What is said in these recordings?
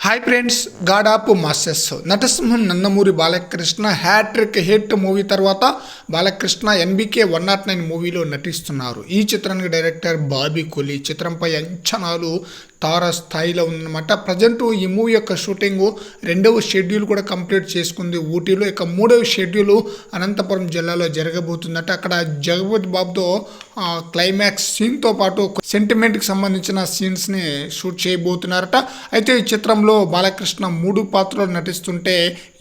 Hi friends, god of masters నటసింహం Nandamuri Balakrishna hattrick hit movie తర్వాత Balakrishna NBK 109 మూవీలో నటిస్తున్నారు. ఈ చిత్రానికి డైరెక్టర్ బాబీ కొలి. చిత్రంపై అంచనాలు తార స్థాయిలో ఉందన్నమాట. ప్రజెంట్ ఈ మూవీ యొక్క షూటింగ్ 2వ షెడ్యూల్ కూడా కంప్లీట్ చేసుకుంది ఊటీలో. ఇక 3వ షెడ్యూల్ అనంతపురం జిల్లాలో జరగబోతుందట. అక్కడ జగపతి బాబుతో క్లైమాక్స్ సీన్తో పాటు సెంటిమెంట్కి సంబంధించిన సీన్స్ని షూట్ చేయబోతున్నారట. అయితే ఈ చిత్రంలో బాలకృష్ణ 3 పాత్రలు నటిస్తుంటే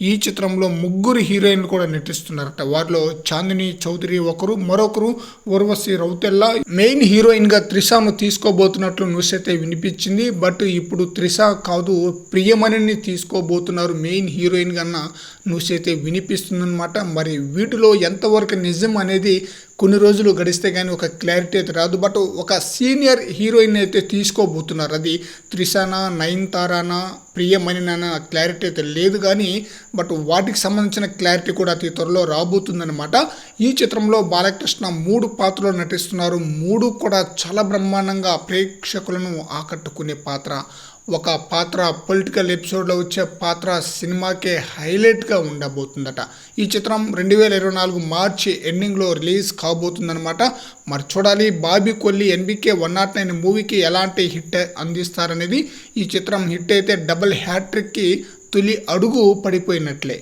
ఈ చిత్రంలో 3 హీరోయిన్లు కూడా నటిస్తున్నారట. వారిలో చాందిని చౌదరి ఒకరు, మరొకరు ఉర్వశి రౌతెల్లా. మెయిన్ హీరోయిన్గా త్రిషను తీసుకోబోతున్నట్లు న్యూస్ అయితే వినిపించింది. బట్ ఇప్పుడు త్రిష కాదు, ప్రియమణిని తీసుకోబోతున్నారు మెయిన్ హీరోయిన్ కన్నా న్యూస్ అయితే వినిపిస్తుందన్నమాట. మరి వీటిలో ఎంతవరకు నిజం అనేది కొన్ని రోజులు గడిస్తే కానీ ఒక క్లారిటీ అయితే రాదు. బట్ ఒక సీనియర్ హీరోయిన్ అయితే తీసుకోబోతున్నారు. అది త్రిషానా, నయనతారానా, ప్రియమణినా క్లారిటీ అయితే లేదు కానీ బట్ వాటికి సంబంధించిన క్లారిటీ కూడా అతి త్వరలో రాబోతుందన్నమాట. ఈ చిత్రంలో బాలకృష్ణ 3 పాత్రలు నటిస్తున్నారు. 3 కూడా చాలా బ్రహ్మాండంగా ప్రేక్షకులను ఆకట్టుకునే పాత్ర. ఒక పాత్ర పొలిటికల్ ఎపిసోడ్లో వచ్చే పాత్ర సినిమాకే హైలైట్గా ఉండబోతుందట. ఈ చిత్రం 2024 మార్చి ఎండింగ్లో రిలీజ్ కాబోతుందన్నమాట. మరి చూడాలి బాబీ కొల్లి ఎన్బికే 109 మూవీకి ఎలాంటి హిట్ అందిస్తారనేది. ఈ చిత్రం హిట్ అయితే డబుల్ హ్యాట్రిక్కి తొలి అడుగు పడిపోయినట్లే.